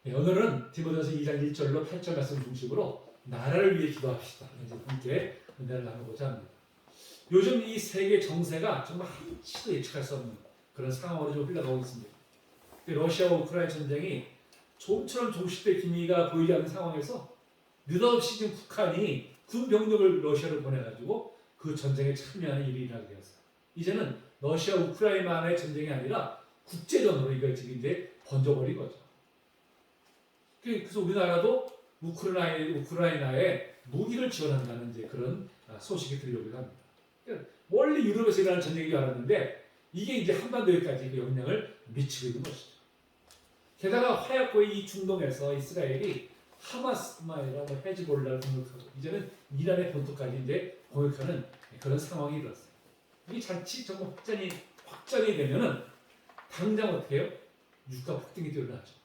네, 오늘은 디모데전서 2장 1절로 8절 말씀 중심으로 나라를 위해 기도합시다. 이제 함께 은혜를 나누고자 합니다. 요즘 이 세계 정세가 정말 한치도 예측할 수 없는 그런 상황으로 좀 흘러가고 있습니다. 러시아와 우크라이나 전쟁이 좀처럼 종식될 기미가 보이지 않는 상황에서 느닷없이 지금 북한이 군 병력을 러시아로 보내가지고 그 전쟁에 참여하는 일이 일어나게 되었어요. 이제는 러시아 우크라이나의 전쟁이 아니라 국제전으로 이거 지금 이제 번져버린 거죠. 그래서 우리나라도 우크라이나에 무기를 지원한다는 이제 그런 소식이 들려오기도 합니다. 원래 유럽에서 일어나는 전쟁인 줄 알았는데 이게 이제 한반도에까지 그 영향을 미치고 있는 것이죠. 게다가 화약고의 이 중동에서 이스라엘이 하마스뿐만 아니라 헤즈볼라를 공격하고 이제는 이란의 본토까지 이제 공격하는 그런 상황이 일어났어요. 이 자칫 정말 확전이 되면은 당장 어떻게 해요? 유가 폭등이 일어나죠.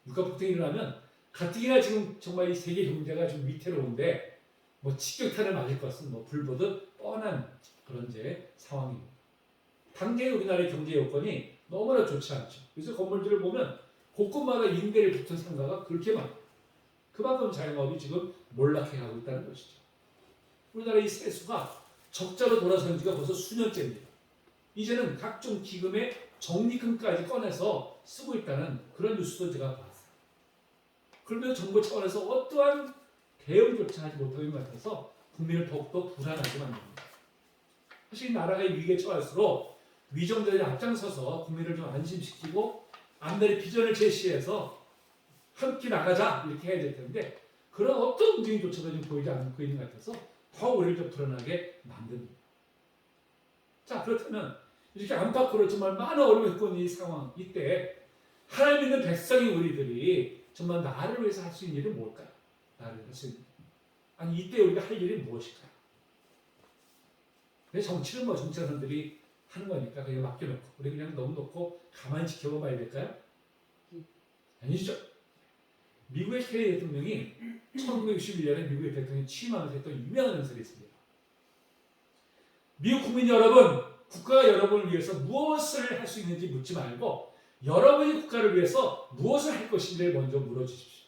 유가 폭등이 일어나면 가뜩이나 지금 정말 이 세계 경제가 좀 위태로운데 뭐 직격탄을 맞을 것은 뭐 불보듯 뻔한 그런 이제 상황입니다. 당장의 우리나라의 경제 여건이 너무나 좋지 않죠. 그래서 건물들을 보면 곳곳마다 임대를 붙은 상가가 그렇게 많아요. 그만큼 자영업이 지금 몰락해가고 있다는 것이죠. 우리나라 이 세수가 적자로 돌아선 지가 벌써 수년째입니다. 이제는 각종 기금의 적립금까지 꺼내서 쓰고 있다는 그런 뉴스도 제가 봤어요. 그러면서 정부 차원에서 어떠한 대응조차 하지 못하는 것 같아서 국민을 더욱더 불안하게 만듭니다. 사실 나라가 위기에 처할수록 위정자들이 앞장서서 국민을 좀 안심시키고 앞날의 비전을 제시해서 함께 나가자 이렇게 해야 될 텐데 그런 어떤 움직임조차도 지금 보이지 않고 있는 것 같아서 더 우리를 좀 불안하게 만듭니다. 자, 그렇다면 이렇게 안팎으로 정말 많은 어려움을 겪고 있는 이 상황 이때 하나님 믿는 백성인 우리들이 정말 나를 위해서 할 수 있는 일은 뭘까요? 나를 위해서 할 수 있는 일. 아니 이때 우리가 할 일이 무엇일까요? 정치는 뭐 정치사람들이 하는 거니까 그냥 맡겨놓고 우리 그냥 너무 놓고 가만히 지켜봐 봐야 될까요? 아니죠. 미국의 케네디 대통령이 1961년에 미국의 대통령이 취임하면서 했던 유명한 연설이 있습니다. 미국 국민 여러분, 국가가 여러분을 위해서 무엇을 할 수 있는지 묻지 말고 여러분이 국가를 위해서 무엇을 할 것인지를 먼저 물어주십시오.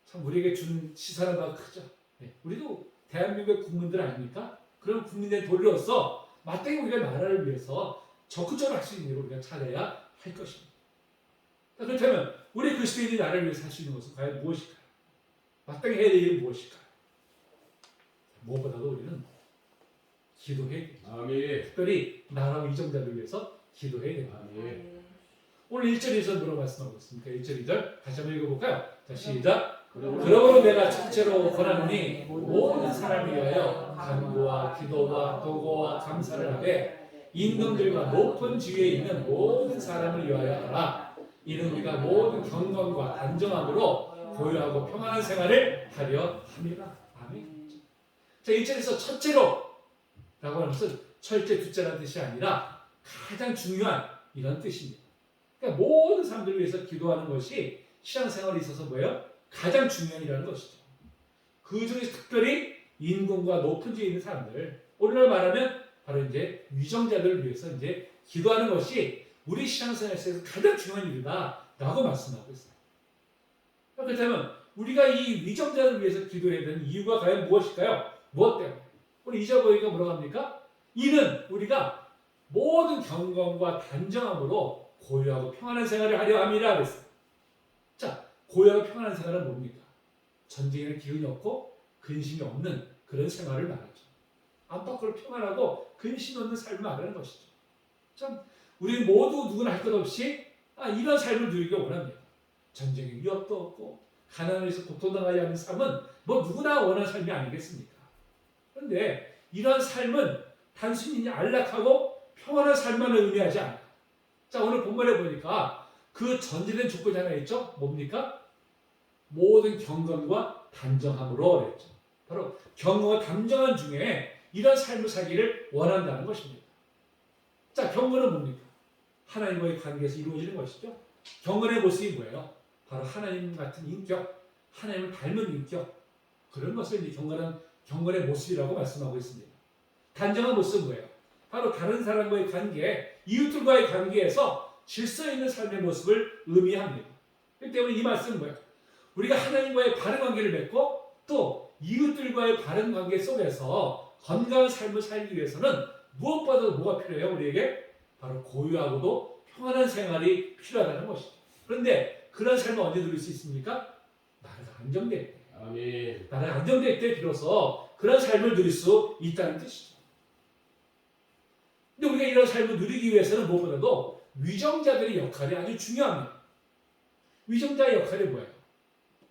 참 우리에게 준 시사는 바가 크죠. 네, 우리도 대한민국의 국민들 아닙니까? 그럼 국민의 도리로서 마땅히 우리가 나라를 위해서 적극적으로 할 수 있는 일을 우리가 찾아야 할 것입니다. 그렇다면 우리 그리스도인이 나라를 위해서 할 수 있는 것은 과연 무엇일까요? 마땅히 해야 될 일은 무엇일까요? 무엇보다도 우리는 기도해야 됩니다. 아멘. 특별히 나라와 위정자를 위해서 기도해야 됩니다. 아멘. 오늘 1절 2절 뭐라고 말씀하고 있습니까? 1절 2절 다시 한번 읽어볼까요? 자, 시작. 그러므로 내가 첫째로 권하노니 모든 사람을 위하여 간구와 기도와 도고와 감사를 하되 임금들과 높은 지위에 있는 모든 사람을 위하여 하라. 이는 우리가 모든 경건과 단정함으로 고요하고 평안한 생활을 하려 함이라. 아멘. 자, 1절에서 첫째로 라고 하는 것은 철제, 둘째라는 뜻이 아니라 가장 중요한 이런 뜻입니다. 그러니까 모든 사람들을 위해서 기도하는 것이 신앙생활에 있어서 뭐예요? 가장 중요한이라는 것이죠. 그 중에 특별히 인권과 높은 지위에 있는 사람들, 오늘날 말하면 바로 이제 위정자들을 위해서 이제 기도하는 것이 우리 신앙생활에서 가장 중요한 일이다라고 말씀하고 있어요. 그렇다면 우리가 이 위정자들을 위해서 기도해야 되는 이유가 과연 무엇일까요? 무엇 때문에? 우리 2절 보니까 뭐라고 합니까? 이는 우리가 모든 경건과 단정함으로 고요하고 평안한 생활을 하려 함이라 그랬어요. 자, 고요하고 평안한 생활은 뭡니까? 전쟁에는 기운이 없고 근심이 없는 그런 생활을 말하죠. 안팎으로 평안하고 근심이 없는 삶을 말하는 것이죠. 참 우리 모두 누구나 할 것 없이 이런 삶을 누리기 원합니다. 전쟁의 위협도 없고 가난에서 고통당하지 않는 삶은 뭐 누구나 원하는 삶이 아니겠습니까? 그런데 이런 삶은 단순히 안락하고 평안한 삶만을 의미하지 않아요. 자, 오늘 본문에 보니까 그 전제된 조건이 하나 있죠? 뭡니까? 모든 경건과 단정함으로 그랬죠. 바로 경건과 단정한 중에 이런 삶을 살기를 원한다는 것입니다. 자, 경건은 뭡니까? 하나님과의 관계에서 이루어지는 것이죠. 경건의 모습이 뭐예요? 바로 하나님 같은 인격, 하나님을 닮은 인격, 그런 것을 이제 경건의 모습이라고 말씀하고 있습니다. 단정한 모습은 뭐예요? 바로 다른 사람과의 관계, 이웃들과의 관계에서 질서 있는 삶의 모습을 의미합니다. 그렇기 때문에 이 말씀은 뭐예요? 우리가 하나님과의 바른 관계를 맺고 또 이웃들과의 바른 관계 속에서 건강한 삶을 살기 위해서는 무엇보다도 뭐가 필요해요? 우리에게 바로 고유하고도 평안한 생활이 필요하다는 것이죠. 그런데 그런 삶을 언제 누릴 수 있습니까? 나라가 안정될 때. 아멘. 나라가 안정될 때 비로소 그런 삶을 누릴 수 있다는 뜻이죠. 근데 우리가 이런 삶을 누리기 위해서는 무엇보다도 위정자들의 역할이 아주 중요합니다. 위정자의 역할이 뭐예요?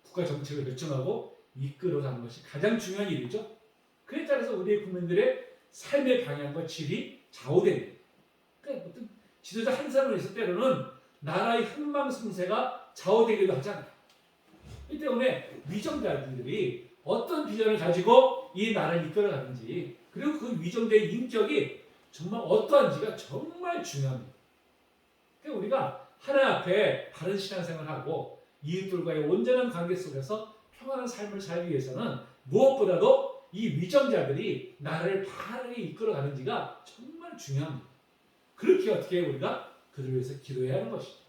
국가 정책을 결정하고 이끌어가는 것이 가장 중요한 일이죠. 그에 따라서 우리의 국민들의 삶의 방향과 질이 좌우됩니다. 그러니까 어떤 지도자 한 사람을 있을 때로는 나라의 흥망성쇠가 좌우되기도 하잖아요. 이 때문에 위정자들이 어떤 비전을 가지고 이 나라를 이끌어가는지 그리고 그 위정자의 인격이 정말 어떠한지가 정말 중요합니다. 그러니까 우리가 하나님 앞에 바른 신앙생활을 하고 이웃들과의 온전한 관계 속에서 평안한 삶을 살기 위해서는 무엇보다도 이 위정자들이 나라를 바르게 이끌어가는지가 정말 중요합니다. 그렇게 어떻게 우리가 그들을 위해서 기도해야 하는 것이죠.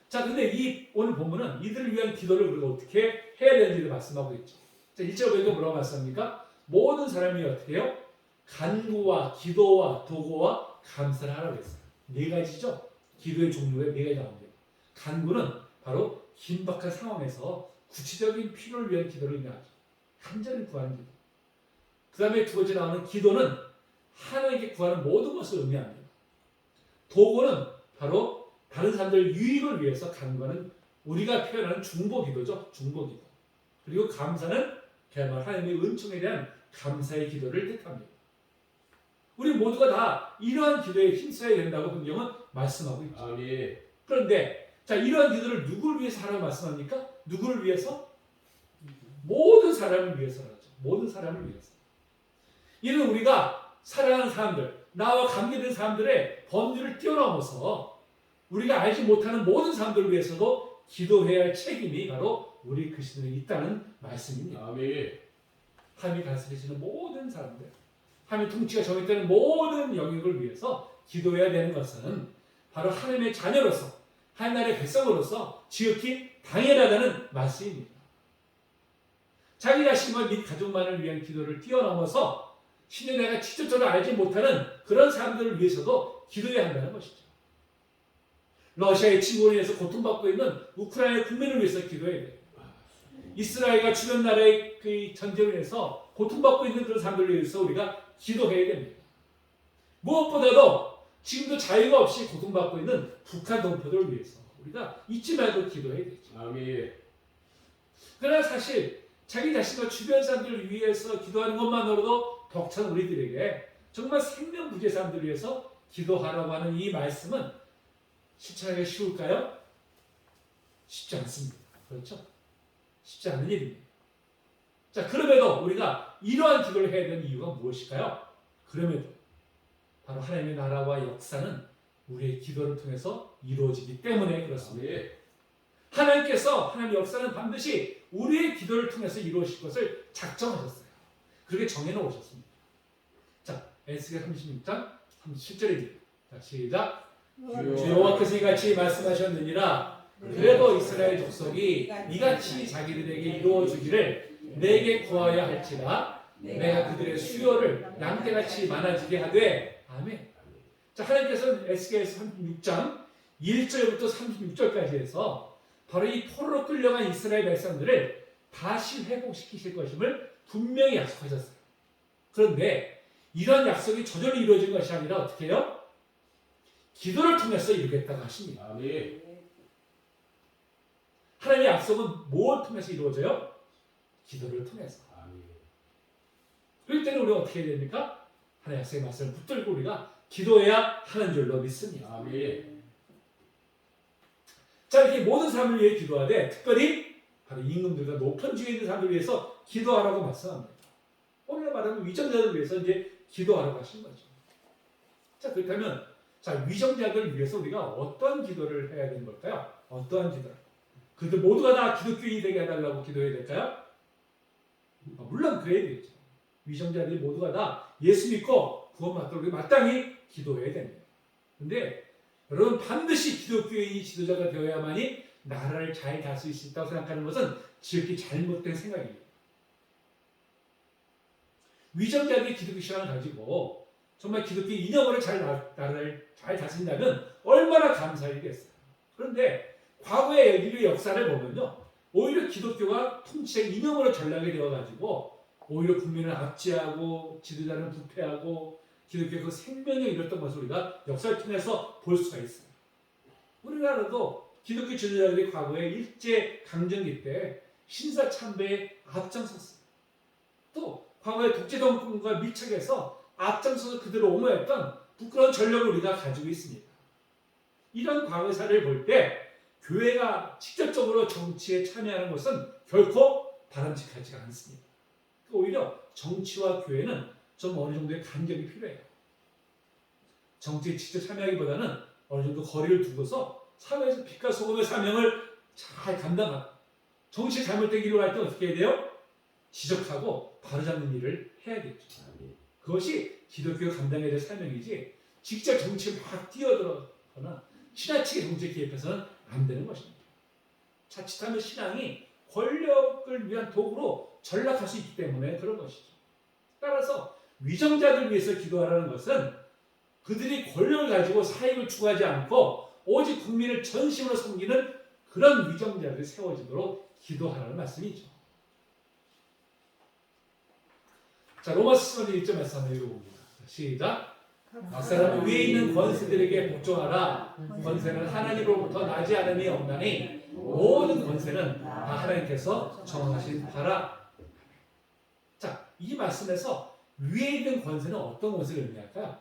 자, 근데 이 오늘 본문은 이들을 위한 기도를 우리가 어떻게 해야 되는지를 말씀하고 있죠. 자, 1절부터 뭐라고 말씀합니까? 모든 사람이 어떻게 해요? 간구와 기도와 도구와 감사를 하라고 했어요. 네 가지죠. 기도의 종류에 네 가지 나옵니다. 간구는 바로 긴박한 상황에서 구체적인 필요를 위한 기도를 의미하죠. 간절히 구하는 기도. 그 다음에 두 번째 나오는 기도는 하나님께 구하는 모든 것을 의미합니다. 도구는 바로 다른 사람들 유익을 위해서 간구하는 우리가 표현하는 중보기도죠. 중보기도. 그리고 감사는 그야말로 하나님의 은총에 대한 감사의 기도를 뜻합니다. 우리 모두가 다 이러한 기도에 힘써야 된다고 성경은 말씀하고 있죠. 아멘. 그런데 자, 이러한 기도를 누구를 위해서 하라고 말씀합니까? 누구를 위해서? 모든 사람을 위해서라죠. 모든 사람을 위해서. 이는 우리가 사랑하는 사람들, 나와 관계된 사람들의 범주를 뛰어넘어서 우리가 알지 못하는 모든 사람들을 위해서도 기도해야 할 책임이 바로 우리 그리스도인에 있다는 말씀입니다. 아멘. 하나님이 다스리시는 모든 사람들, 하나님의 통치가 정했다는 모든 영역을 위해서 기도해야 되는 것은 바로 하나님의 자녀로서, 하나님 나라의 백성으로서 지극히 당연하다는 말씀입니다. 자기 자신과 및 가족만을 위한 기도를 뛰어넘어서 심지어 내가 직접적으로 알지 못하는 그런 사람들을 위해서도 기도해야 한다는 것이죠. 러시아의 침공에 의해서 고통받고 있는 우크라이나 국민을 위해서 기도해야 돼요. 이스라엘과 주변 나라의 그 전쟁을 위해서 고통받고 있는 그런 사람들을 위해서 우리가 기도해야 됩니다. 무엇보다도 지금도 자유가 없이 고통받고 있는 북한 동포들을 위해서 우리가 잊지 말고 기도해야 되죠. 아멘. 그러나 사실 자기 자신과 주변 사람들을 위해서 기도하는 것만으로도 벅찬 우리들에게 정말 생명부재 사람들을 위해서 기도하라고 하는 이 말씀은 실천하기가 쉬울까요? 쉽지 않습니다. 그렇죠? 쉽지 않은 일입니다. 자, 그럼에도 우리가 이러한 기도를 해야 되는 이유가 무엇일까요? 그럼에도 바로 하나님의 나라와 역사는 우리의 기도를 통해서 이루어지기 때문에 그렇습니다. 아멘. 하나님께서 하나님의 역사는 반드시 우리의 기도를 통해서 이루어질 것을 작정하셨어요. 그렇게 정해놓으셨습니다. 자, 에스겔 36장 37절입니다. 자, 시작. 주 여호와께서 이같이 말씀하셨느니라. 그래도 이스라엘 족속이 이같이 자기들에게 이루어주기를 내게 구하여 할지라 내가 그들의 수요를 양떼같이 많아지게 하되. 아멘. 자, 하나님께서는 에스겔에서 36장 1절부터 36절까지 해서 바로 이 포로로 끌려간 이스라엘 백성들을 다시 회복시키실 것임을 분명히 약속하셨어요. 그런데 이런 약속이 저절로 이루어진 것이 아니라 어떻게 해요? 기도를 통해서 이루겠다고 하십니다. 아멘. 하나님의 약속은 무엇을 통해서 이루어져요? 기도를 통해서. 아멘. 그럴 때는 우리가 어떻게 해야 됩니까? 하나님의 약속의 말씀을 붙들고 우리가 기도해야 하는 줄로 믿습니다. 아멘. 자, 이렇게 모든 사람을 위해 기도하되 특별히 바로 임금들과 높은 지위에 있는 사람들을 위해서 기도하라고 말씀합니다. 오늘 말하면 위정자들을 위해서 이제 기도하라고 하신 거죠. 자, 그렇다면 자, 위정자들을 위해서 우리가 어떠한 기도를 해야 되는 걸까요? 어떠한 기도? 그들 모두가 다 기독교인이 되게 해달라고 기도해야 될까요? 물론 그래야 되겠죠. 위정자들이 모두가 다 예수 믿고 구원받도록 마땅히 기도해야 됩니다. 근데 여러분 반드시 기독교인이 지도자가 되어야만이 나라를 잘 다스릴 수 있다고 생각하는 것은 지극히 잘못된 생각이에요. 위정자들이 기독교 신앙을 가지고 정말 기독교 이념으로 나라를 잘 다스린다면 얼마나 감사할 일이겠어요. 그런데 과거의 인류의 역사를 보면요, 오히려 기독교가 통치의 이념으로 전락이 되어가지고 오히려 국민을 압제하고 지도자는 부패하고 기독교의 그 생명을 잃었던 것을 우리가 역사를 통해서 볼 수가 있어요. 우리나라도 기독교 지도자들이 과거에 일제 강점기 때 신사 참배에 앞장섰어요. 또 과거에 독재정권과 밀착해서 앞장서서 그들을 옹호했던 부끄러운 전력을 우리가 가지고 있습니다. 이런 과거의 사례를 볼 때 교회가 직접적으로 정치에 참여하는 것은 결코 바람직하지 않습니다. 오히려 정치와 교회는 좀 어느 정도의 간격이 필요해요. 정치에 직접 참여하기보다는 어느 정도 거리를 두고서 사회에서 빛과 소금의 사명을 잘 감당하고 정치에 잘못된 길을 갈 때 어떻게 해야 돼요? 지적하고 바로잡는 일을 해야겠죠. 그것이 기독교가 감당해야 될 사명이지 직접 정치에 막 뛰어들어거나 지나치게 정치에 개입해서는 안 되는 것입니다. 자칫하면 신앙이 권력을 위한 도구로 전락할 수 있기 때문에 그런 것이죠. 따라서 위정자들 위해서 기도하라는 것은 그들이 권력을 가지고 사익을 추구하지 않고 오직 국민을 전심으로 섬기는 그런 위정자들이 세워지도록 기도하라는 말씀이죠. 자, 로마서 1절에서 한번 읽어봅니다. 시작. 사람은 위에 있는 권세들에게 복종하라. 권세는 하나님으로부터 나지 않음이 없나니 모든 권세는 다 하나님께서 정하신 바라. 자, 이 말씀에서 위에 있는 권세는 어떤 권세를 의미할까요?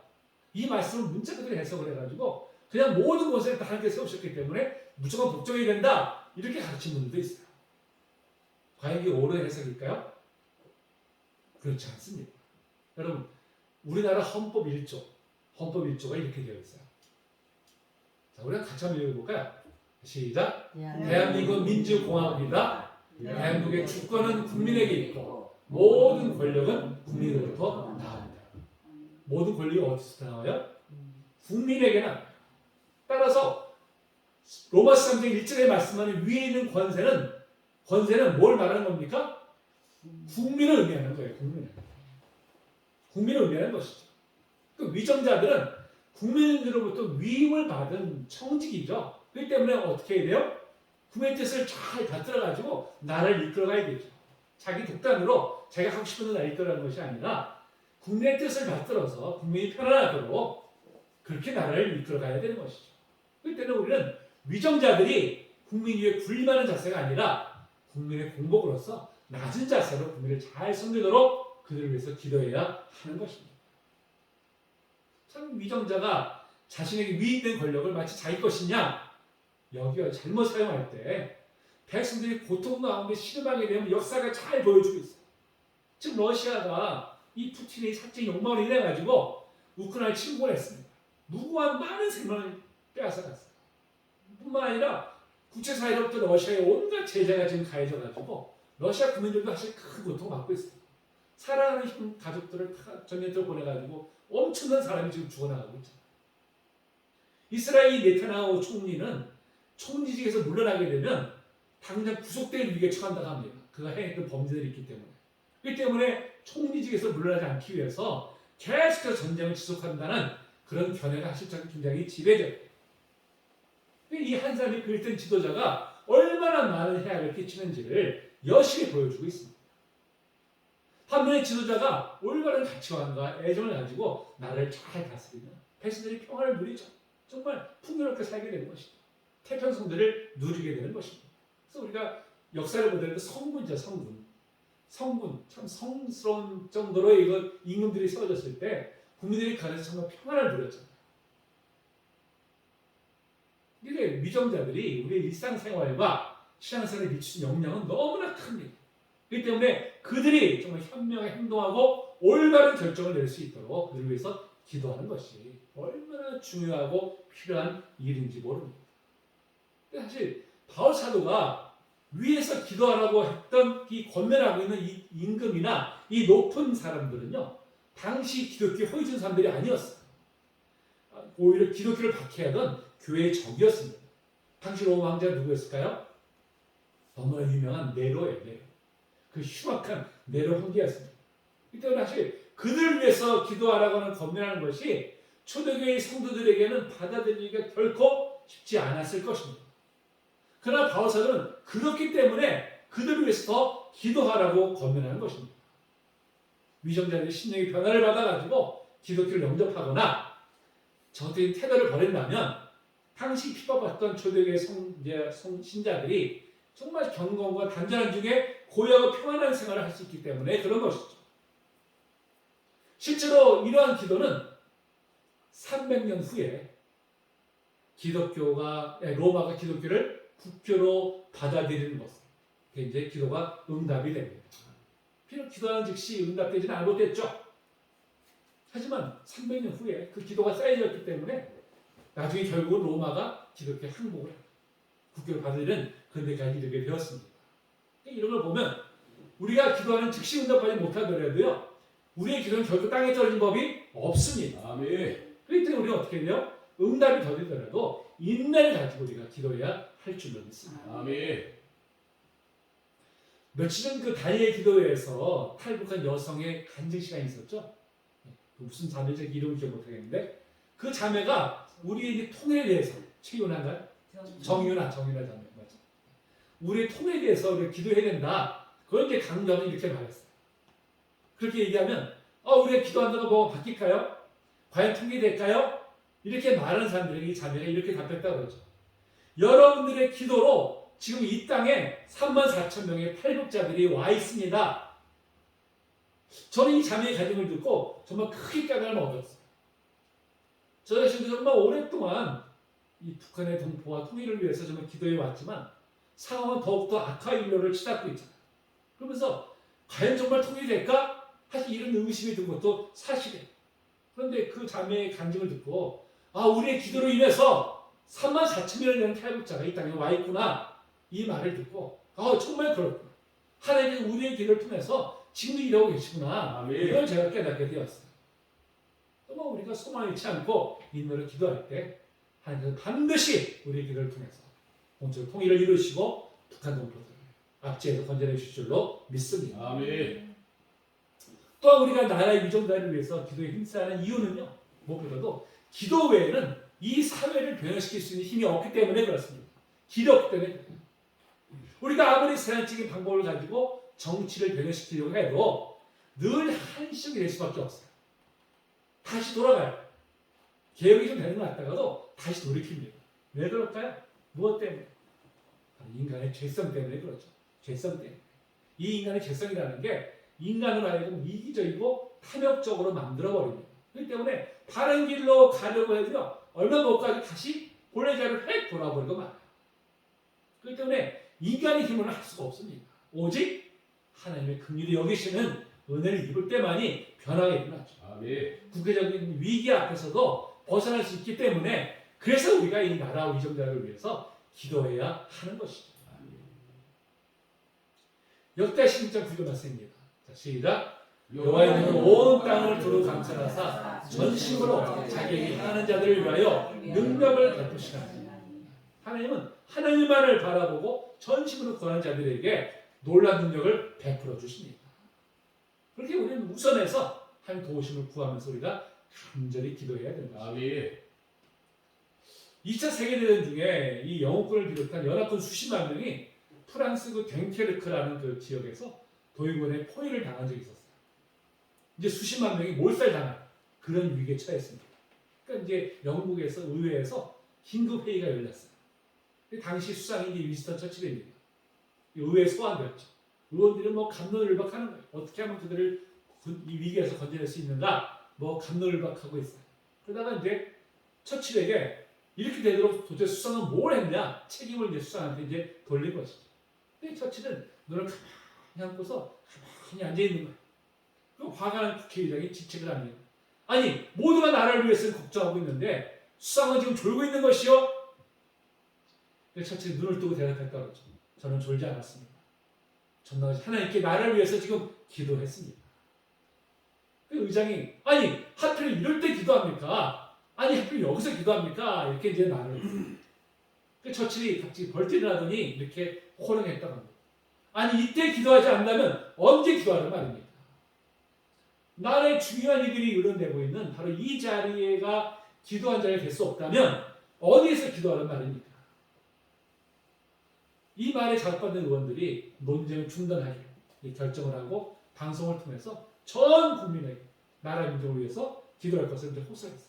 이 말씀을 문자 그대로 해석을 해가지고 그냥 모든 권세를 다 하나님께서 세우셨기 때문에 무조건 복종해야 된다 이렇게 가르친 분들도 있어요. 과연 이게 옳은 해석일까요? 그렇지 않습니다. 여러분, 우리나라 헌법 1조가 이렇게 되어 있어요. 자, 우리가 같이 한번 읽어볼까요? 시작. 대한민국 민주공화국이다. 대한민국의 주권은 국민에게 있고 모든 권력은 국민으로부터 나옵니다. 모든 권력이 어디서 나와요? 국민에게 나옵니다. 따라서 로마서 3장 1절에 말씀하는 위에 있는 권세는 뭘 말하는 겁니까? 국민을 의미하는 거예요. 국민을 의미하는 것이죠. 그 위정자들은 국민들로부터 위임을 받은 청직이죠. 그렇기 때문에 어떻게 해야 돼요? 국민의 뜻을 잘 받들어가지고 나라를 이끌어가야 되죠. 자기 독단으로 자기가 하고 싶은 대로 나를 이끌어가는 것이 아니라 국민의 뜻을 받들어서 국민이 편안하도록 그렇게 나라를 이끌어가야 되는 것이죠. 그렇기 때문에 우리는 위정자들이 국민 위에 군림하는 자세가 아니라 국민의 공복으로서 낮은 자세로 국민을 잘 섬기도록 그들을 위해서 기도해야 하는 것입니다. 참 위정자가 자신에게 위임된 권력을 마치 자기 것이냐 여기가 잘못 사용할 때 백성들이 고통 가운데 신음하게 되면 역사가 잘 보여주고 있어요. 지금 러시아가 이 푸틴의 사적 욕망을 인해 가지고 우크라이나를 침공을 했습니다. 무고한 많은 생명을 빼앗아갔어요. 뿐만 아니라 국제사회로부터 러시아의 온갖 제재가 지금 가해져 가지고 러시아 국민들도 사실 큰 고통을 받고 있어요. 사랑하는 가족들을 전쟁터로 보내가지고 엄청난 사람이 지금 죽어나가고 있잖아요. 이스라엘 네타냐후 총리는 총리직에서 물러나게 되면 당장 구속될 위기에 처한다고 합니다. 그가 행했던 범죄들이 있기 때문에. 그렇기 때문에 총리직에서 물러나지 않기 위해서 계속해서 전쟁을 지속한다는 그런 견해가 사실 굉장히 지배돼요. 이 한 사람이 그랬던 지도자가 얼마나 많은 해악을 끼치는지를 여실히 보여주고 있습니다. 반면에 지도자가 올바른 가치관과 애정을 가지고 나라를 잘 다스리면 백성들이 평화를 누리죠. 정말 풍요롭게 살게 되는 것입니다. 태평성들을 누리게 되는 것입니다. 그래서 우리가 역사를 보더라도 성군이죠. 성군 참 성스러운 정도로 이거 임금들이 세워졌을 때 국민들이 가서 정말 평화를 누렸잖아요. 이게 위정자들이 우리의 일상생활과 신앙생활에 미치는 영향은 너무나 큽니다. 그렇기 때문에 그들이 정말 현명하게 행동하고 올바른 결정을 낼 수 있도록 그들을 위해서 기도하는 것이 얼마나 중요하고 필요한 일인지 모릅니다. 사실 바울 사도가 위에서 기도하라고 했던 이 권면하고 있는 이 임금이나 이 높은 사람들은요 당시 기독교 호의적인 사람들이 아니었어요. 오히려 기독교를 박해하던 교회의 적이었습니다. 당시 로마 황제가 누구였을까요? 너무나 유명한 네로예요. 네로. 그 흉악한 네로 황제였습니다. 이때 사실 그들을 위해서 기도하라고 하는 권면하는 것이 초대교회의 성도들에게는 받아들이기가 결코 쉽지 않았을 것입니다. 그러나 바울사도는 그렇기 때문에 그들을 위해서 더 기도하라고 권면하는 것입니다. 위정자들이 심령의 변화를 받아가지고 기독교를 영접하거나 저같은 태도를 버린다면 당시 핍박받던 초대교회 신자들이 정말 경건과 단전한 중에 고요하고 평안한 생활을 할 수 있기 때문에 그런 것이죠. 실제로 이러한 기도는 300년 후에 로마가 기독교를 국교로 받아들이는 것은 이제 기도가 응답이 됩니다. 비록 기도하는 즉시 응답되지는 못했죠. 하지만 300년 후에 그 기도가 쌓여졌기 때문에 나중에 결국은 로마가 기독교의 항복을 국교를 받아들이는 그런 데까지 이르게 되었습니다. 이런 걸 보면 우리가 기도하는 즉시 응답하지 못하더라도요, 우리의 기도는 결국 땅에 떨어진 법이 없습니다. 아멘. 그렇기 때문에 우리가 어떻게 해요? 응답이 더디더라도 인내를 가지고 우리가 기도해야 할 줄로 믿습니다. 아멘. 며칠 전 그 다니엘 기도회에서 탈북한 여성의 간증 시간이 있었죠. 무슨 자매인지 이름을 기억 못하겠는데 그 자매가 우리의 이제 통일에 대해서 최윤아인가요? 정윤아 자매 맞죠? 우리의 통일에 대해서 우리가 기도해야 된다. 그걸 이제 강조하면 이렇게 말했어요. 그렇게 얘기하면 우리가 기도한다고 뭐가 바뀔까요? 과연 통일될까요? 이렇게 말하는 사람들에게 이 자매가 이렇게 답했다고 그러죠. 여러분들의 기도로 지금 이 땅에 34,000명의 탈북자들이 와 있습니다. 저는 이 자매의 가정을 듣고 정말 크게 깨달음을 얻었어요. 저 자신도 정말 오랫동안 이 북한의 동포와 통일을 위해서 정말 기도해 왔지만 상황은 더욱더 악화일로를 치닫고 있잖아요. 그러면서 과연 정말 통일이 될까? 사실 이런 의심이 든 것도 사실이에요. 그런데 그 자매의 간증을 듣고 우리의 기도로 인해서 34,000명이 되는 탈북자가 이 땅에 와 있구나. 이 말을 듣고 정말 그렇구나. 하나님께서 우리의 기도를 통해서 지금도 일하고 계시구나. 아멘. 이걸 제가 깨닫게 되었어요. 정말 우리가 소망 잃지 않고 인내로 기도할 때 하나님께서 반드시 우리의 기도를 통해서 공적 통일을 이루시고 북한 동포들을 압제에서 건져내 주실 줄로 믿습니다. 아멘. 또한 우리가 나라의 위정자를 위해서 기도에 힘써하는 이유는요, 무엇보다도 기도 외에는 이 사회를 변화시킬 수 있는 힘이 없기 때문에 그렇습니다. 길이 없기 때문에 그래요. 우리가 아무리 세상적인 방법을 가지고 정치를 변화시키려고 해도 늘 한식이 될 수밖에 없어요. 다시 돌아가요. 개혁이 좀 되는 것 같다가도 다시 돌이킵니다. 왜 그럴까요? 무엇 때문에? 인간의 죄성 때문에 그렇죠. 죄성 때문에. 이 인간의 죄성이라는 게 인간을 하여금 이기적이고 탐욕적으로 만들어버립니다. 그렇기 때문에 바른 길로 가려고 해도요, 얼마 못 가도 다시 본래 자리를 획 돌아버리고 말아요. 그렇기 때문에 인간의 힘으로는 할 수가 없습니다. 오직 하나님의 긍휼히 여기시는 은혜를 입을 때만이 변화가 일어나죠. 아멘. 국제적인 위기 앞에서도 벗어날 수 있기 때문에 그래서 우리가 이 나라 위정자를 위해서 기도해야 하는 것이죠. 역대 16장 9절 말씀입니다. 자, 시작. 여호와는 온 땅을 두루 감찰하사 전심으로 자기에게 향하는 자들을 위하여 능력을 베푸시나니. 하나님은 하나님만을 바라보고 전심으로 구하는 자들에게 놀라운 능력을 베풀어 주십니다. 그렇게 우리는 우선해서 하나님 도우심을 구하면서 우리가 간절히 기도해야 된다. 아멘. 2차 세계대전 중에 이 영국군을 비롯한 연합군 수십만 명이 프랑스 그 댕케르크라는 그 지역에서 도인군의 포위를 당한 적이 있었어요. 이제 수십만 명이 몰살당한 그런 위기에 처했습니다. 그러니까 이제 영국에서 의회에서 긴급 회의가 열렸어요. 당시 수상이 이제 윈스턴 처칠입니다. 의회에 소환되었죠. 의원들은 뭐 갑론을박하는 거예요. 어떻게 하면 그들을 이 위기에서 건져낼 수 있는가? 뭐 갑론을박하고 있어요. 그러다가 이제 처칠에게 이렇게 되도록 도대체 수상은 뭘 했냐? 책임을 이제 수상한테 이제 돌린 것이죠. 근데 처칠은 눈을 가만히 감고서 가만히 앉아 있는 거예요. 그럼 화가 난 국회의장이 지책을 합니다. 아니, 모두가 나라를 위해서 걱정하고 있는데 수상은 지금 졸고 있는 것이요? 처칠이 눈을 뜨고 대답했다고 그러죠. 저는 졸지 않았습니다. 저는 하나님께 나라를 위해서 지금 기도했습니다. 그 의장이 아니 하필 이럴 때 기도합니까? 아니 하필 여기서 기도합니까? 이렇게 이제 말을 했어요. 그 처칠이 갑자기 벌떡 일어나더니 이렇게 호령했다고 합니다. 아니 이때 기도하지 않는다면 언제 기도하는 말입니까? 나라의 중요한 일들이 이뤄내고 있는 바로 이 자리가 기도한 자리가 될 수 없다면 어디에서 기도하는 말입니까? 이 말에 자극받는 의원들이 논쟁을 중단하기로 결정을 하고 방송을 통해서 전 국민에게 나라 민족을 위해서 기도할 것을 이제 호소했어요.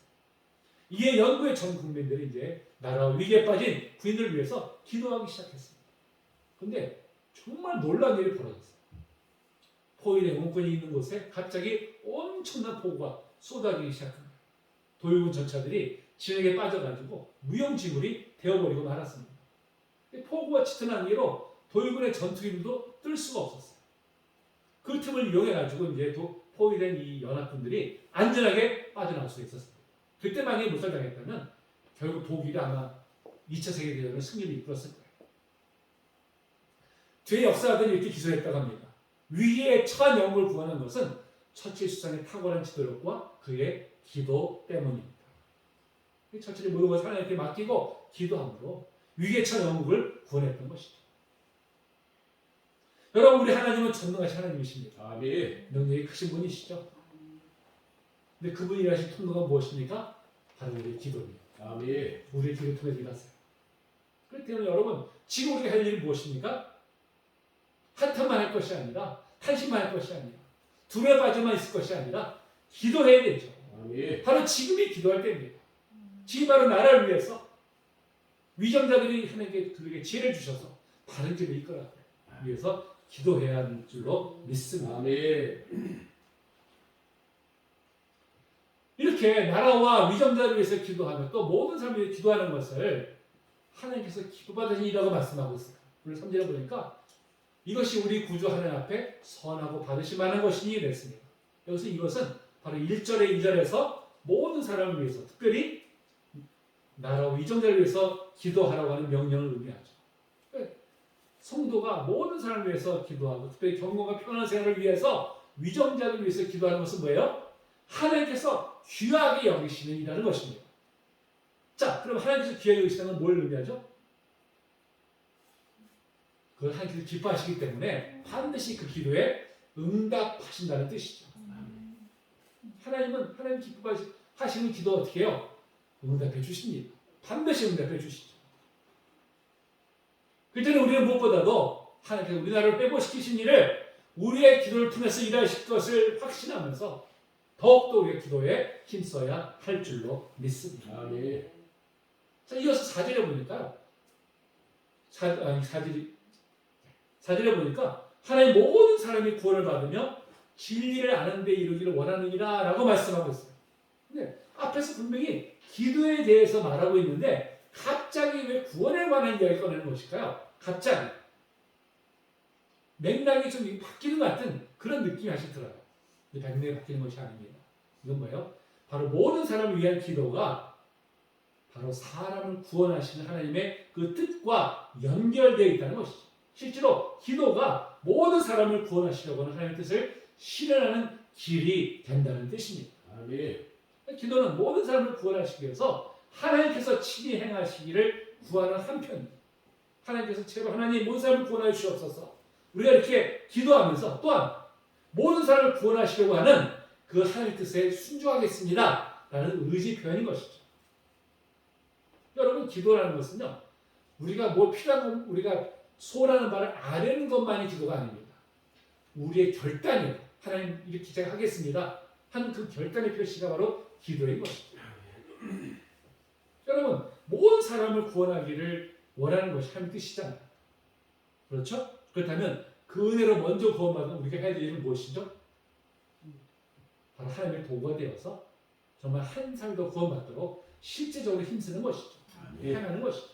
이에 영국의 전 국민들이 이제 나라와 위기에 빠진 부인들을 위해서 기도하기 시작했습니다. 그런데 정말 놀라운 일이 벌어졌어요. 포위된 원권이 있는 곳에 갑자기 엄청난 폭우가 쏟아지기 시작합니다. 도요군 전차들이 진흙에 빠져가지고 무용지물이 되어버리고 말았습니다. 폭우가 짙은 안개로 도요군의 전투기들도 뜰 수가 없었어요. 그 틈을 이용해가지고 이제 포위된 이 연합군들이 안전하게 빠져나올 수 있었습니다. 그때 만약에 몰살당했다면 결국 독일이 아마 2차 세계대전의 승리를 이끌었을 거예요. 뒤에 역사가들이 이렇게 기술했다고 합니다. 위기에 처한 영국을 구하는 것은 처칠 수상의 탁월한 지도력과 그의 기도 때문입니다. 처칠이 모든 것을 하나님께 맡기고 기도함으로 위기에 처한 영국을 구원했던 것이죠. 여러분, 우리 하나님은 전능하신 하나님이십니다. 아멘. 능력이 크신 분이시죠. 근데 그분이 일하신 통로가 무엇입니까? 바로 우리의 기도입니다. 아멘. 우리의 기도 통해서 일하세요. 그렇기 때문에 여러분, 지금 우리가 할 일이 무엇입니까? 한탄만 할 것이 아니라, 탄식만 할 것이 아니라, 두려워 빠져만 있을 것이 아니라 기도해야 되죠. 아멘. 바로 지금이 기도할 때입니다. 지금 바로 나라를 위해서 위정자들이 하나님께 그에게 지혜를 주셔서 바른 길을 이끌어가기 위해서 기도해야 할 줄로 믿습니다. 아멘. 이렇게 나라와 위정자를 위해서 기도하며 또 모든 사람들이 기도하는 것을 하나님께서 기도받으신 일이라고 말씀하고 있어요. 오늘 3절에 보니까 이것이 우리 구주 하나님 앞에 선하고 받으심하는 것이니 그랬습니다. 여기서 이것은 바로 1절에 2절에서 모든 사람을 위해서 특별히 나라와 위정자를 위해서 기도하라고 하는 명령을 의미하죠. 성도가 모든 사람을 위해서 기도하고 특별히 경건과 평안한 생활을 위해서 위정자를 위해서 기도하는 것은 뭐예요? 하나님께서 귀하게 여기시는 일이라는 것입니다. 자, 그럼 하나님께서 귀하게 여기시는 건 뭘 의미하죠? 그걸 하나님께서 기뻐하시기 때문에 반드시 그 기도에 응답하신다는 뜻이죠. 하나님은 하나님 기뻐하시는 기도 어떻게 해요? 응답해 주십니다. 반드시 응답해 주시죠. 그 때문에 우리는 무엇보다도 하나님께서 우리나라를 회복시키신 일을 우리의 기도를 통해서 일하실 것을 확신하면서 더욱더 우리의 기도에 힘써야 할 줄로 믿습니다. 아멘. 자, 이어서 4절에 보니까요. 4절에 보니까 하나님 모든 사람이 구원을 받으며 진리를 아는 데 이르기를 원하느니라 라고 말씀하고 있어요. 근데 앞에서 분명히 기도에 대해서 말하고 있는데 갑자기 왜 구원에 관한 이야기를 꺼내는 것일까요? 갑자기 맥락이 좀 바뀌는 것 같은 그런 느낌이 하시더라고요. 맥락이 바뀌는 것이 아닙니다. 이건 뭐예요? 바로 모든 사람을 위한 기도가 바로 사람을 구원하시는 하나님의 그 뜻과 연결되어 있다는 것이죠. 실제로 기도가 모든 사람을 구원하시려고 하는 하나님의 뜻을 실현하는 길이 된다는 뜻입니다. 아멘. 기도는 모든 사람을 구원하시기 위해서 하나님께서 친히 행하시기를 구하는 한편, 하나님께서 제발 하나님 모든 사람을 구원하여 주옵소서. 우리가 이렇게 기도하면서 또한 모든 사람을 구원하시려고 하는 그 하나님의 뜻에 순종하겠습니다 라는 의지 표현인 것이죠. 여러분, 기도라는 것은요, 우리가 뭐 필요한 건 우리가 소원하는 바를 아뢰는 것만이 기도가 아닙니다. 우리의 결단이에요. 하나님 이렇게 제가 하겠습니다 하는 그 결단의 표시가 바로 기도인 것이죠. 여러분, 모든 사람을 구원하기를 원하는 것이 하나님의 뜻이잖아요. 그렇죠? 그렇다면 그 은혜로 먼저 구원받은 우리가 해야 될 일은 무엇이죠? 바로 하나님의 도구가 되어서 정말 한 사람도 구원받도록 실제적으로 힘쓰는 것이죠. 행하는 것이죠.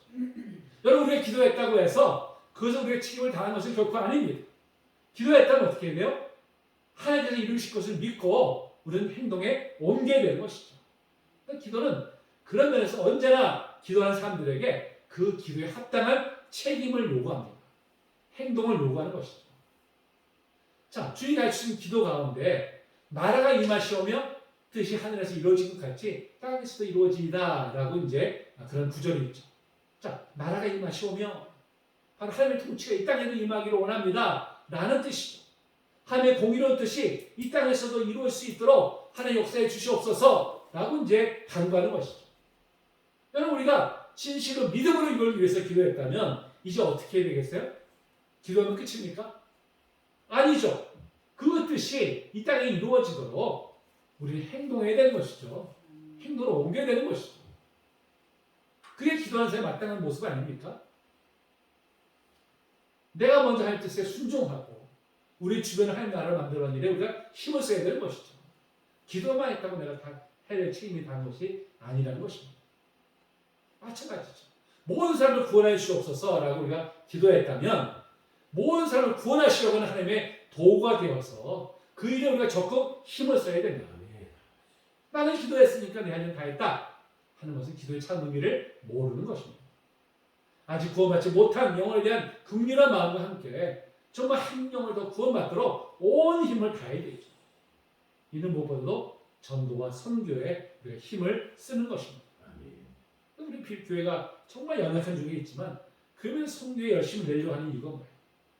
여러분, 우리가 기도했다고 해서 그것을 우리가 책임을 다하는 것은 결코 아닙니다. 기도했다면 어떻게 해요? 하나님께서 이루실 것을 믿고 우리는 행동에 옮겨야 되는 것이죠. 그러니까 기도는 그런 면에서 언제나 기도하는 사람들에게 그 기도에 합당한 책임을 요구합니다. 행동을 요구하는 것이죠. 자, 주님이 가르치신 기도 가운데 나라가 임하시오며 뜻이 하늘에서 이루어진 것 같이 땅에서도 이루어지다라고 이제 그런 구절이 있죠. 자, 나라가 임하시오며 바로 하나님의 통치가 이 땅에도 임하기를 원합니다. 라는 뜻이죠. 하나님의 공의로운 뜻이 이 땅에서도 이루어질 수 있도록 하나님 역사해 주시옵소서 라고 이제 간구하는 것이죠. 여러분 우리가 진실로 믿음으로 이걸 위해서 기도했다면 이제 어떻게 해야 되겠어요? 기도하면 끝입니까? 아니죠. 그 뜻이 이 땅에 이루어지도록 우리는 행동해야 되는 것이죠. 행동으로 옮겨야 되는 것이죠. 그게 기도하는 사람의 마땅한 모습 아닙니까? 내가 먼저 할 뜻에 순종하고 우리 주변을 하나님 나라를 만들어가는 일에 우리가 힘을 써야 되는 것이죠. 기도만 했다고 내가 다 해야 될 책임이 다는 것이 아니라는 것입니다. 마찬가지죠. 모든 사람을 구원해 주시옵소서라고 우리가 기도했다면 모든 사람을 구원하시려고 하는 하나님의 도구가 되어서 그 일에 우리가 적극 힘을 써야 됩니다. 나는 기도했으니까 내 할 일 다 했다 하는 것은 기도의 참 의미를 모르는 것입니다. 아직 구원받지 못한 영혼에 대한 긍휼한 마음과 함께 정말 한 영혼을 더 구원받도록 온 힘을 다해야 되죠. 이는 무엇보다도 전도와 선교에 우리가 힘을 쓰는 것입니다. 우리 교회가 정말 연약한 중에 있지만 그러면 선교에 열심히 내려고 하는 이유가 뭐예요?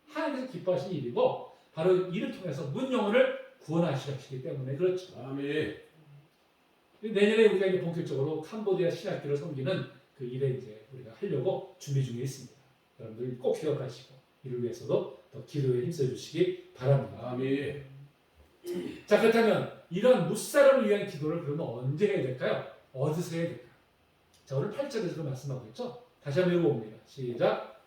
하나님께서 기뻐하시는 일이고 바로 이를 통해서 문 영혼을 구원하시기 때문에 그렇죠. 아멘. 내년에 우리가 이제 본격적으로 캄보디아 신학교를 섬기는 그 일에 이제 우리가 하려고 준비 중에 있습니다. 여러분들 꼭 기억하시고 이를 위해서도 더 기도에 힘써 주시기 바랍니다. 아멘. 자, 그렇다면 이런 무사람을 위한 기도를 그러면 언제 해야 될까요? 어디서 해야 될까요? 자, 오늘 8절에서 말씀하고 있죠. 다시 한번 읽어봅니다. 시작.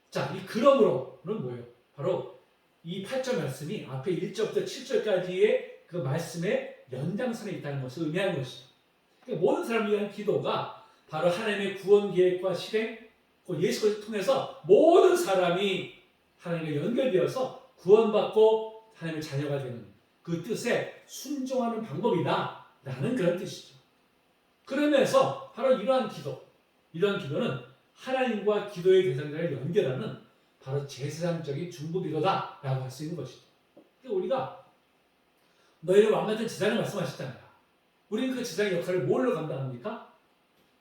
자, 이 그러므로는 뭐예요? 바로 이 8절 말씀이 앞에 1절부터 7절까지의 그 말씀의 연장선에 있다는 것을 의미하는 것이죠. 그러니까 모든 사람을 위한 기도가 바로 하나님의 구원 계획과 실행, 예수 그리스도를 통해서 모든 사람이 하나님과 연결되어서 구원받고 하나님의 자녀가 되는 그 뜻에 순종하는 방법이다 라는 그런 뜻이죠. 그러면서 바로 이러한 기도는 하나님과 기도의 대상자를 연결하는 바로 제사장적인 중보기도다 라고 할 수 있는 것이죠. 그러니까 우리가 너희는 왕같은 제사장을 말씀하셨잖아요. 우리는 그 제사장의 역할을 뭘로 감당합니까?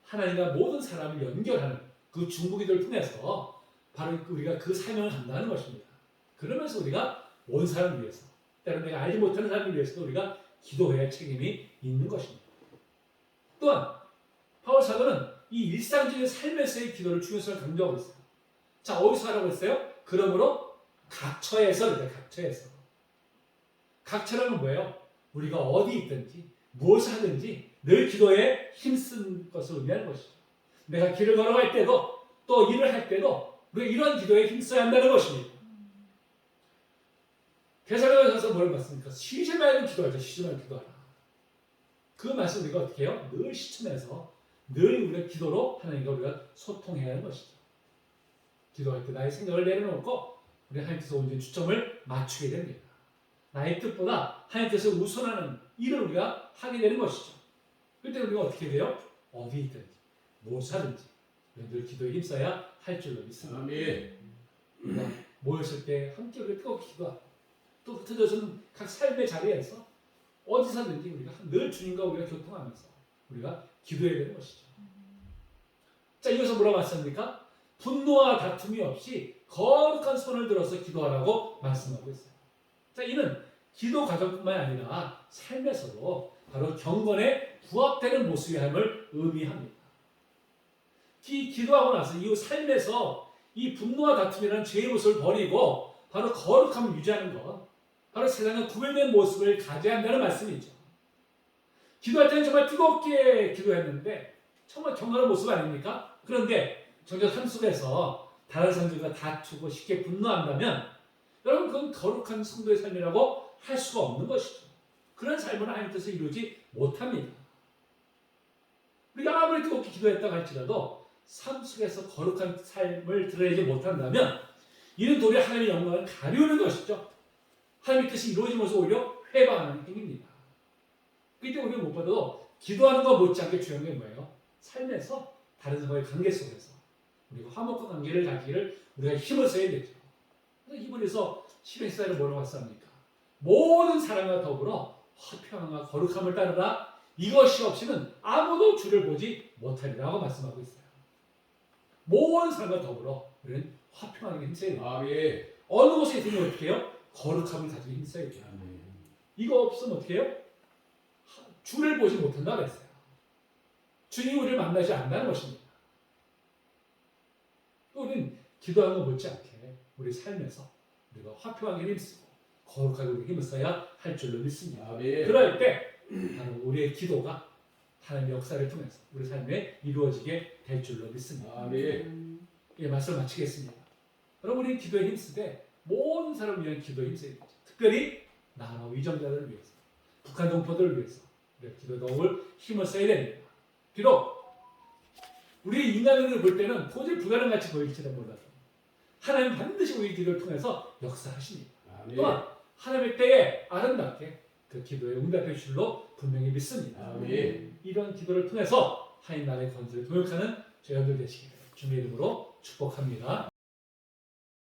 하나님과 모든 사람을 연결하는 그 중보기도를 통해서 바로 우리가 그 사명을 감당하는 것입니다. 그러면서 우리가 온 사람을 위해서 때로는 내가 알지 못하는 사람을 위해서도 우리가 기도해야 할 책임이 있는 것입니다. 또한 바울 사도는 이 일상적인 삶에서의 기도를 중요성을 강조하고 있어요. 자, 어디서 하라고 했어요? 그러므로 각처에서. 각처라는 뭐예요? 우리가 어디 있든지 무엇을 하든지 늘 기도에 힘쓴 것을 의미하는 것이죠. 내가 길을 걸어갈 때도 또 일을 할 때도 우리가 이런 기도에 힘써야 한다는 것입니다. 데살로니가서 뭘 봤습니까? 쉬지 말고 기도하자. 쉬지 말고 기도하라. 그 말씀 우리가 어떻게 해요? 늘 실천해서 늘 우리가 기도로 하나님과 우리가 소통해야 하는 것이죠. 기도할 때 나의 생각을 내려놓고 우리 하나님께서 온전히 주점을 맞추게 됩니다. 나의 뜻보다 하나님께서 우선하는 일을 우리가 하게 되는 것이죠. 그때 우리가 어떻게 돼요? 어디 있든지 무엇을 하든지 늘 기도에 힘써야 할 줄로 믿습니다. 아멘. 우리가 모였을 때 함께 우리가 뜨겁게 기도하고 또 흩어져서는 각 삶의 자리에서 어디서든지 우리가 늘 주님과 우리가 교통하면서 우리가 기도해야 되는 것이죠. 자, 이것은 뭐라고 말씀합니까? 분노와 다툼이 없이 거룩한 손을 들어서 기도하라고 말씀하고 있어요. 자, 이는 기도 과정뿐만 아니라 삶에서도 바로 경건에 부합되는 모습의 삶을 의미합니다. 기도하고 나서 이 삶에서 이 분노와 다툼이라는 죄의 모습을 버리고 바로 거룩함을 유지하는 것, 바로 세상과 구별된 모습을 가져야 한다는 말씀이죠. 기도할 때는 정말 뜨겁게 기도했는데 정말 경건한 모습 아닙니까? 그런데 정작 삶 속에서 다른 사람들과 다투고 쉽게 분노한다면 여러분 그건 거룩한 성도의 삶이라고 할 수가 없는 것이죠. 그런 삶은 하나님 뜻을 이루지 못합니다. 우리가 아무리 뜨겁게 기도했다고 할지라도 삶 속에서 거룩한 삶을 드러내지 못한다면 이는 도리어 하나님의 영광을 가리우는 것이죠. 하나님의 뜻이 이루어지면서 오히려 회방하는 행위입니다. 그렇기 때문에 우리가 무엇보다도 기도하는 것 못지않게 중요한 게 뭐예요? 삶에서 다른 사람과의 관계 속에서 우리가 화목한 관계를 가지기를 우리가 힘을 써야 되죠. 그래서 이번에서 11사를 뭐라고 했습니까? 모든 사람과 더불어 화평함과 거룩함을 따르라. 이것이 없이는 아무도 주를 보지 못하리라고 말씀하고 있어요. 모든 사람과 더불어 우리는 화평하게 힘써야 돼요. 아멘. 어느 곳에 있으면 어떻게 해요? 거룩함을 가지고 힘써야 돼요. 아멘. 이거 없으면 어떻게 해요? 주를 보지 못한다고 그랬어요. 주님이 우리를 만나지 않는다는 것입니다. 또 우리는 기도하는 거 못지않게 우리 삶에서 우리가 화평하게 힘쓰고 거룩하게 우리 힘을 써야 할 줄로 믿습니다. 아멘. 그럴 때 바로 우리의 기도가 하나님의 역사를 통해서 우리 삶에 이루어지게 될 줄로 믿습니다. 아멘. 예, 말씀을 마치겠습니다. 여러분, 우리 기도에 힘쓰되 모든 사람을 위한 기도에 힘써야 되죠. 특별히 나라와 위정자들을 위해서, 북한 동포들을 위해서 우리가 기도에 더욱 힘을 써야 됩니다. 비록 우리 인간을 볼 때는 도저히 불가능같이 보일지도 몰라도 하나님은 반드시 우리 기도를 통해서 역사하십니다. 아멘. 또한 하나님의 때에 아름답게 그 기도에 응답해 주실 줄로 분명히 믿습니다. 아멘. 이런 기도를 통해서 하나님 나라의 건설을 도역하는 저희 여러분들 되시기를 주님의 이름으로 축복합니다.